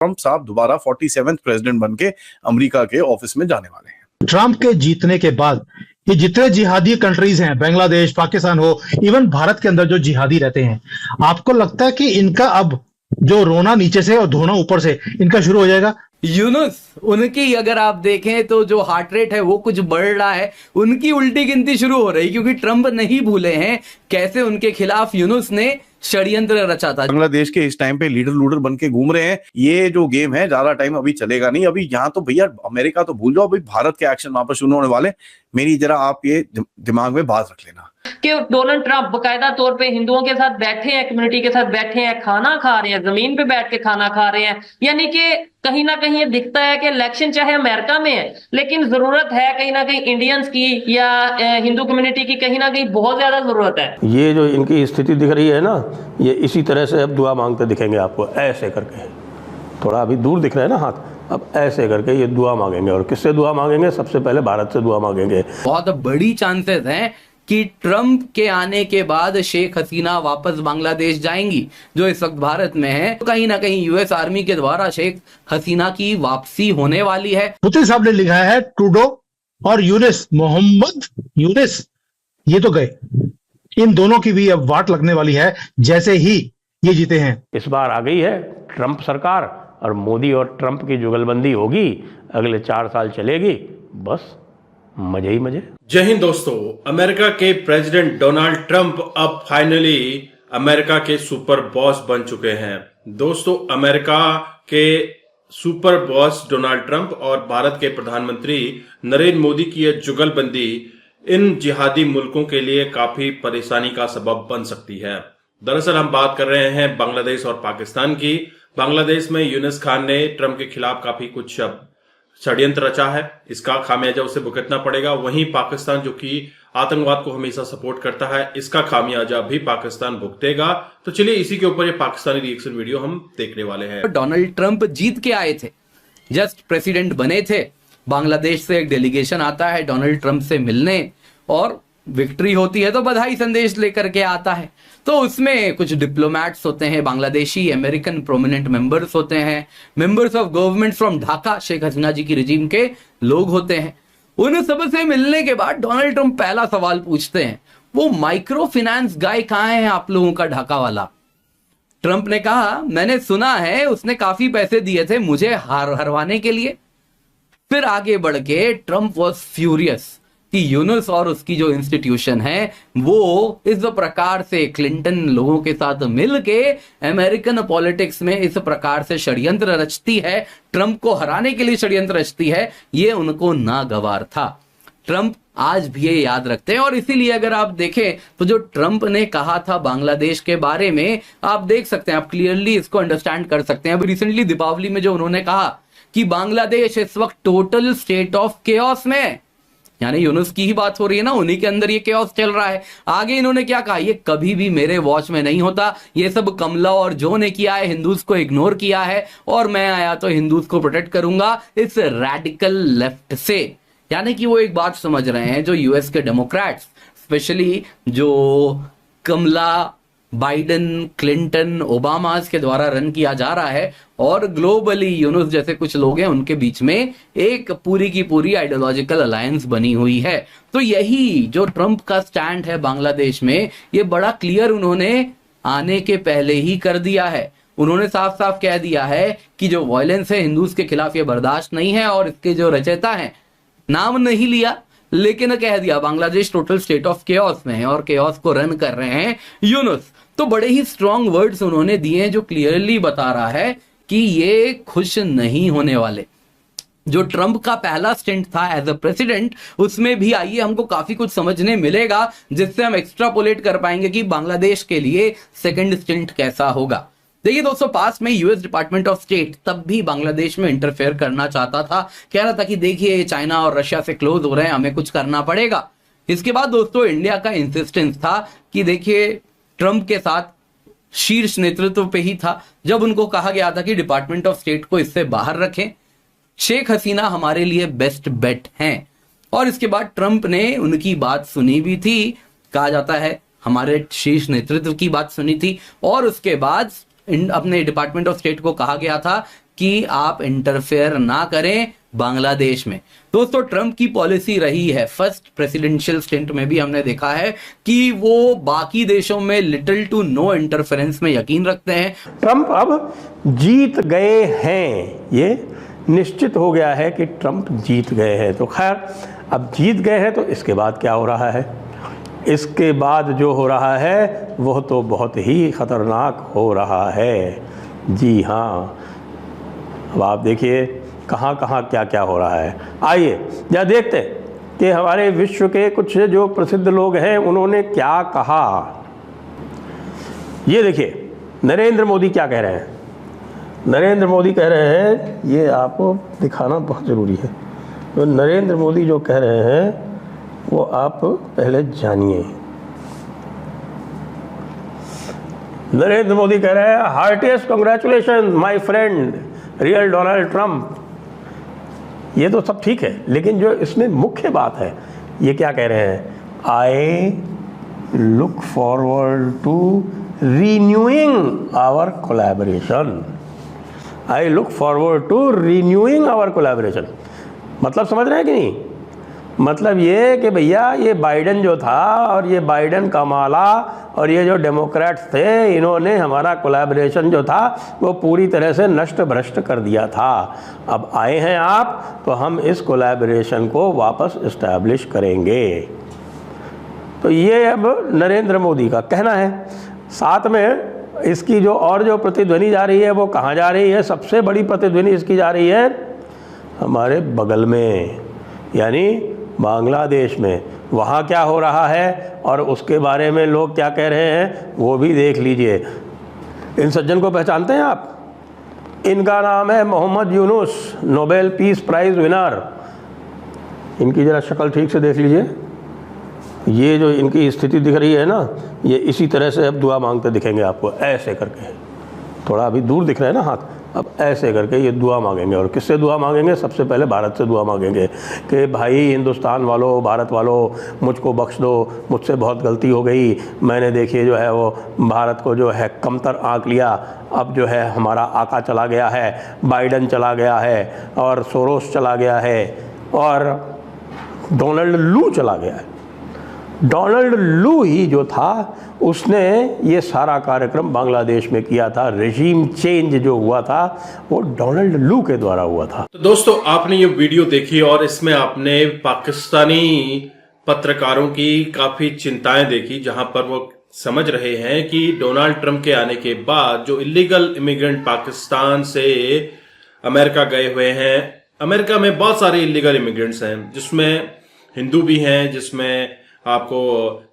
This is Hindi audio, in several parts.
ट्रंप साहब दोबारा 47वें प्रेसिडेंट बन के अमेरिका के ऑफिस में जाने वाले हैं। ट्रंप के जीतने के बाद ये जितने जिहादी कंट्रीज हैं, बांग्लादेश, पाकिस्तान हो, इवन भारत के अंदर जो जिहादी रहते हैं, आपको लगता है कि इनका अब जो रोना नीचे से और धोना ऊपर से इनका शुरू हो जाएगा? यूनुस, उनकी अगर आप देखें तो जो हार्ट रेट है वो कुछ बढ़ रहा है, उनकी उल्टी गिनती शुरू हो रही, क्योंकि ट्रंप नहीं भूले हैं कैसे उनके खिलाफ यूनुस ने षड्यंत्र रचा था। बांग्लादेश के इस टाइम पे लीडर लूडर बन के घूम रहे हैं। ये जो गेम है ज्यादा टाइम अभी चलेगा नहीं। अभी यहाँ तो भैया अमेरिका तो भूल जाओ, अभी भारत के एक्शन वहां पर शुरू होने वाले। मेरी जरा आप ये दिमाग में बात रख लेना कि डोनाल्ड ट्रंप बकायदा तौर पे हिंदुओं के साथ बैठे हैं, कम्युनिटी के साथ बैठे हैं, खाना खा रहे हैं, जमीन पे बैठ के खाना खा रहे हैं। यानी कि कहीं ना कहीं ये दिखता है कि इलेक्शन चाहे अमेरिका में है, लेकिन जरूरत है कहीं ना कहीं इंडियंस की या हिंदू कम्युनिटी की कहीं ना कहीं बहुत ज्यादा जरूरत है। ये जो इनकी स्थिति दिख रही है ना, ये इसी तरह से अब दुआ मांगते दिखेंगे आपको, ऐसे करके। थोड़ा अभी दूर दिख रहा है ना हाथ, अब ऐसे करके ये दुआ मांगेंगे। और किससे दुआ मांगेंगे? सबसे पहले भारत से दुआ मांगेंगे। बहुत बड़ी चांसेस हैं कि ट्रंप के आने के बाद शेख हसीना वापस बांग्लादेश जाएंगी, जो इस वक्त भारत में है। तो कहीं ना कहीं यूएस आर्मी के द्वारा शेख हसीना की वापसी होने वाली है। पुतिन साहब ने लिखा है ट्रूडो और यूनिस, मोहम्मद यूनिस, ये तो गए। इन दोनों की भी अब वाट लगने वाली है जैसे ही ये जीते हैं। इस बार आ गई है ट्रंप सरकार, और मोदी और ट्रंप की जुगलबंदी होगी, अगले 4 साल चलेगी, बस मजे ही मजे। जय हिंद दोस्तों। अमेरिका के प्रेसिडेंट डोनाल्ड ट्रंप अब फाइनली अमेरिका के सुपर बॉस बन चुके हैं। दोस्तों, अमेरिका के सुपर बॉस डोनाल्ड ट्रंप और भारत के प्रधानमंत्री नरेंद्र मोदी की यह जुगलबंदी इन जिहादी मुल्कों के लिए काफी परेशानी का सबब बन सकती है। दरअसल हम बात कर रहे हैं बांग्लादेश और पाकिस्तान की। बांग्लादेश में यूनुस खान ने ट्रंप के खिलाफ काफी कुछ षड्यंत्र रचा है, इसका खामियाजा उसे भुगतना पड़ेगा। वहीं पाकिस्तान, जो कि आतंकवाद को हमेशा सपोर्ट करता है, इसका खामियाजा भी पाकिस्तान भुगतेगा। तो चलिए इसी के ऊपर ये पाकिस्तानी रिएक्शन वीडियो हम देखने वाले हैं। डोनाल्ड ट्रंप जीत के आए थे, जस्ट प्रेसिडेंट बने थे। बांग्लादेश से एक डेलीगेशन आता है डोनाल्ड ट्रंप से मिलने, और विक्ट्री होती है तो बधाई संदेश लेकर के आता है। तो उसमें कुछ डिप्लोमैट्स होते हैं, बांग्लादेशी अमेरिकन प्रोमिनेंट मेंबर्स होते हैं, members of government from Dhaka, Sheikh Hasina ji की रिजीम के लोग होते हैं। उन सब से मिलने के बाद डोनाल्ड ट्रंप पहला सवाल पूछते हैं, वो माइक्रो फाइनेंस गाय कहाँ है आप लोगों का ढाका वाला? ट्रंप ने कहा, मैंने सुना है उसने काफी पैसे दिए थे मुझे हरवाने के लिए। फिर आगे बढ़ के ट्रंप वॉज फ्यूरियस कि यूनुस और उसकी जो इंस्टीट्यूशन है वो इस प्रकार से क्लिंटन लोगों के साथ मिलके अमेरिकन पॉलिटिक्स में इस प्रकार से षड्यंत्र रचती है, ट्रंप को हराने के लिए षड्यंत्र रचती है, ये उनको नागवार था। ट्रंप आज भी ये याद रखते हैं, और इसीलिए अगर आप देखें तो जो ट्रंप ने कहा था बांग्लादेश के बारे में, आप देख सकते हैं, आप क्लियरली इसको अंडरस्टैंड कर सकते हैं। अभी रिसेंटली दीपावली में जो उन्होंने कहा कि बांग्लादेश इस वक्त टोटल स्टेट ऑफ केओस में है, यानी यूनुस की ही बात हो रही है ना, उन्हीं के अंदर ये केओस चल रहा है। आगे इन्होंने क्या कहा, ये कभी भी मेरे वॉच में नहीं होता, ये सब कमला और जो ने किया है, हिंदूज को इग्नोर किया है, और मैं आया तो हिंदूज को प्रोटेक्ट करूंगा इस रैडिकल लेफ्ट से। यानी कि वो एक बात समझ रहे हैं, जो यूएस के डेमोक्रेट्स, स्पेशली जो कमला, बाइडेन, क्लिंटन, ओबामा के द्वारा रन किया जा रहा है, और ग्लोबली यूनुस जैसे कुछ लोग हैं, उनके बीच में एक पूरी की पूरी आइडियोलॉजिकल अलायंस बनी हुई है। तो यही जो ट्रंप का स्टैंड है बांग्लादेश में, ये बड़ा क्लियर उन्होंने आने के पहले ही कर दिया है। उन्होंने साफ साफ कह दिया है कि जो वायलेंस है हिंदूज के खिलाफ ये बर्दाश्त नहीं है, और इसके जो रचयिता हैं, नाम नहीं लिया लेकिन कह दिया Bangladesh total state of chaos में है और केओस को रन कर रहे हैं यूनुस। तो बड़े ही स्ट्रॉन्ग वर्ड्स उन्होंने दिए हैं, जो क्लियरली बता रहा है कि ये खुश नहीं होने वाले। जो ट्रंप का पहला स्टिंट था एज अ प्रेसिडेंट, उसमें भी आइए हमको काफी कुछ समझने मिलेगा, जिससे हम एक्स्ट्रापोलेट कर पाएंगे कि बांग्लादेश के लिए सेकंड स्टिंट कैसा होगा। देखिए दोस्तों, पास में यूएस डिपार्टमेंट ऑफ स्टेट तब भी बांग्लादेश में इंटरफेयर करना चाहता था, कह रहा था कि देखिए चाइना और रशिया से क्लोज हो रहे हैं, हमें कुछ करना पड़ेगा। इसके बाद दोस्तों इंडिया का इंसिस्टेंस था कि देखिए ट्रंप के साथ शीर्ष नेतृत्व पे ही था, जब उनको कहा गया था कि डिपार्टमेंट ऑफ स्टेट को इससे बाहर रखें, शेख हसीना हमारे लिए बेस्ट बेट हैं। और इसके बाद ट्रंप ने उनकी बात सुनी भी थी, कहा जाता है हमारे शीर्ष नेतृत्व की बात सुनी थी, और उसके बाद अपने डिपार्टमेंट ऑफ स्टेट को कहा गया था कि आप इंटरफेयर ना करें बांग्लादेश में। दोस्तों, ट्रंप की पॉलिसी रही है, फर्स्ट प्रेसिडेंशियल स्टिंट में भी हमने देखा है कि वो बाकी देशों में लिटिल टू नो इंटरफेरेंस में यकीन रखते हैं। ट्रंप अब जीत गए हैं, ये निश्चित हो गया है कि ट्रंप जीत गए हैं। तो खैर, अब जीत गए हैं तो इसके बाद क्या हो रहा है? इसके बाद जो हो रहा है वह तो बहुत ही ख़तरनाक हो रहा है। जी हाँ, अब आप देखिए कहाँ कहाँ क्या क्या हो रहा है। आइए या देखते हैं कि हमारे विश्व के कुछ जो प्रसिद्ध लोग हैं उन्होंने क्या कहा। ये देखिए नरेंद्र मोदी क्या कह रहे हैं। नरेंद्र मोदी कह रहे हैं, ये आपको दिखाना बहुत ज़रूरी है। तो नरेंद्र मोदी जो कह रहे हैं वो आप पहले जानिए। नरेंद्र मोदी कह रहे हैं, heartiest congratulation my friend real Donald Trump. ये तो सब ठीक है, लेकिन जो इसमें मुख्य बात है, ये क्या कह रहे हैं? I look forward to renewing our collaboration. I look forward to renewing our collaboration. मतलब समझ रहे हैं कि नहीं? मतलब ये कि भैया ये बाइडेन जो था और ये बाइडेन कमाला और ये जो डेमोक्रेट्स थे, इन्होंने हमारा कोलैबोरेशन जो था वो पूरी तरह से नष्ट भ्रष्ट कर दिया था। अब आए हैं आप तो हम इस कोलैबोरेशन को वापस इस्टेब्लिश करेंगे। तो ये अब नरेंद्र मोदी का कहना है। साथ में इसकी जो प्रतिध्वनि जा रही है वो कहाँ जा रही है? सबसे बड़ी प्रतिध्वनि इसकी जा रही है हमारे बगल में, यानी बांग्लादेश में। वहाँ क्या हो रहा है और उसके बारे में लोग क्या कह रहे हैं वो भी देख लीजिए। इन सज्जन को पहचानते हैं आप? इनका नाम है Mohammad Yunus, Nobel peace prize winner. इनकी ज़रा शक्ल ठीक से देख लीजिए। ये जो इनकी स्थिति दिख रही है ना, ये इसी तरह से अब दुआ मांगते दिखेंगे आपको, ऐसे करके। थोड़ा अभी दूर दिख रहा है ना हाथ, अब ऐसे करके ये दुआ मांगेंगे। और किससे दुआ मांगेंगे? सबसे पहले भारत से दुआ मांगेंगे कि भाई हिंदुस्तान वालों, भारत वालों, मुझको बख्श दो, मुझसे बहुत गलती हो गई। मैंने देखिए जो है वो भारत को जो है कमतर आंक लिया। अब जो है हमारा आका चला गया है, बाइडेन चला गया है और सोरोस चला गया है और डोनाल्ड लू चला गया है। डोनाल्ड लू ही जो था उसने ये सारा कार्यक्रम बांग्लादेश में किया था। रेजीम चेंज जो हुआ था वो डोनाल्ड लू के द्वारा हुआ था। तो दोस्तों, आपने ये वीडियो देखी और इसमें आपने पाकिस्तानी पत्रकारों की काफी चिंताएं देखी, जहां पर वो समझ रहे हैं कि डोनाल्ड ट्रंप के आने के बाद जो इलीगल इमिग्रेंट पाकिस्तान से अमेरिका गए हुए हैं, अमेरिका में बहुत सारे इलीगल इमिग्रेंट्स हैं, जिसमें हिंदू भी हैं, जिसमें आपको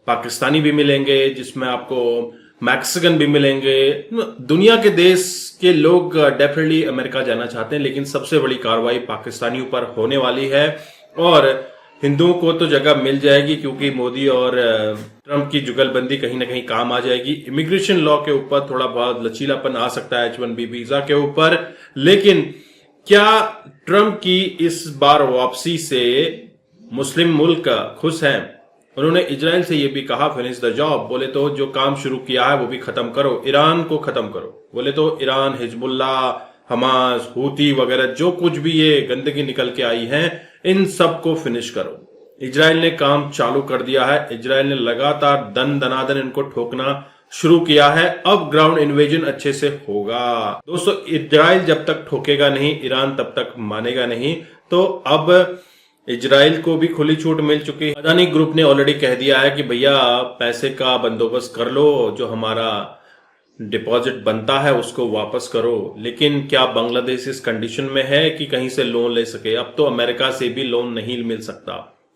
पाकिस्तानी भी मिलेंगे, जिसमें आपको मैक्सिकन भी मिलेंगे। दुनिया के देश के लोग डेफिनेटली अमेरिका जाना चाहते हैं, लेकिन सबसे बड़ी कार्रवाई पाकिस्तानियों पर होने वाली है और हिंदुओं को तो जगह मिल जाएगी, क्योंकि मोदी और ट्रंप की जुगलबंदी कहीं ना कहीं काम आ जाएगी। इमिग्रेशन लॉ के ऊपर थोड़ा बहुत लचीलापन आ सकता है H1B वीजा के ऊपर, लेकिन क्या ट्रंप की इस बार वापसी से मुस्लिम मुल्क खुश हैं? उन्होंने इजराइल से ये भी कहा, फिनिश द जॉब। बोले तो जो काम शुरू किया है वो भी खत्म करो, ईरान को खत्म करो। बोले तो ईरान, हिजबुल्ला, हमास, हूती वगैरह जो कुछ भी ये गंदगी निकल के आई है, इन सब को फिनिश करो। इजराइल ने काम चालू कर दिया है। इजराइल ने लगातार दन दनादन इनको ठोकना शुरू किया है। अब ग्राउंड इन्वेजन अच्छे से होगा। दोस्तों, इजराइल जब तक ठोकेगा नहीं, ईरान तब तक मानेगा नहीं। तो अब इजराइल को भी खुली छूट मिल चुकी है। अदानी ग्रुप ने ऑलरेडी कह दिया है कि भैया पैसे का बंदोबस्त कर लो, जो हमारा डिपॉजिट बनता है उसको वापस करो। लेकिन क्या बांग्लादेश इस कंडीशन में है कि कहीं से लोन ले सके? अब तो अमेरिका से भी लोन नहीं मिल सकता,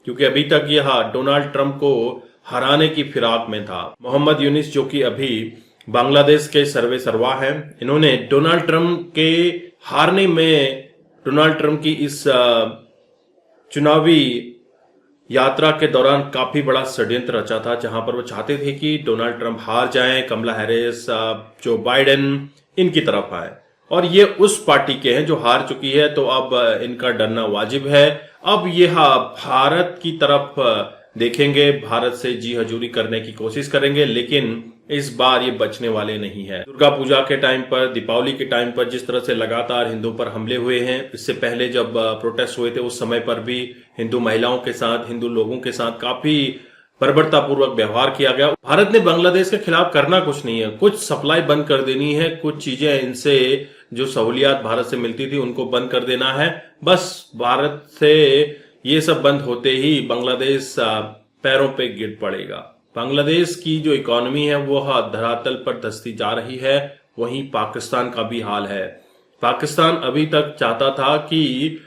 क्योंकि अभी तक यह डोनाल्ड ट्रंप को हराने की फिराक में था। मोहम्मद यूनुस, जो कि अभी बांग्लादेश के सर्वे सर्वा हैं, इन्होंने डोनाल्ड ट्रंप के हारने में, डोनाल्ड ट्रंप की इस चुनावी यात्रा के दौरान काफी बड़ा षड्यंत्र रचा था, जहां पर वो चाहते थे कि डोनाल्ड ट्रंप हार जाएं, कमला हैरिस, जो बाइडेन इनकी तरफ आए। और ये उस पार्टी के हैं जो हार चुकी है, तो अब इनका डरना वाजिब है। अब ये भारत की तरफ देखेंगे, भारत से जी हजूरी करने की कोशिश करेंगे, लेकिन इस बार ये बचने वाले नहीं है। दुर्गा पूजा के टाइम पर, दीपावली के टाइम पर जिस तरह से लगातार हिंदुओं पर हमले हुए हैं, इससे पहले जब प्रोटेस्ट हुए थे उस समय पर भी हिंदू महिलाओं के साथ, हिंदू लोगों के साथ काफी बर्बरतापूर्वक व्यवहार किया गया। भारत ने बांग्लादेश के खिलाफ करना कुछ नहीं है, कुछ सप्लाई बंद कर देनी है, कुछ चीजें इनसे जो सहूलियात भारत से मिलती थी उनको बंद कर देना है। बस भारत से ये सब बंद होते ही बांग्लादेश पैरों पे गिर पड़ेगा। बांग्लादेश की जो इकोनॉमी है वो धरातल पर धंसती जा रही है, वहीं पाकिस्तान का भी हाल है। पाकिस्तान अभी तक चाहता था कि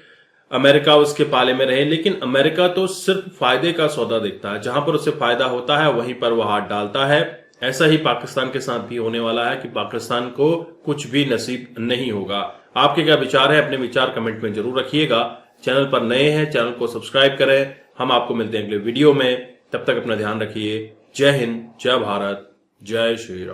अमेरिका उसके पाले में रहे, लेकिन अमेरिका तो सिर्फ फायदे का सौदा देखता है, जहां पर उसे फायदा होता है वहीं पर वह हाथ डालता है। ऐसा ही पाकिस्तान के साथ भी होने वाला है कि पाकिस्तान को कुछ भी नसीब नहीं होगा। आपके क्या विचार है? अपने विचार कमेंट में जरूर रखिएगा। चैनल पर नए हैं, चैनल को सब्सक्राइब करें। हम आपको मिलते हैं अगले वीडियो में, तब तक अपना ध्यान रखिए। जय हिंद, जय भारत, जय श्री राम।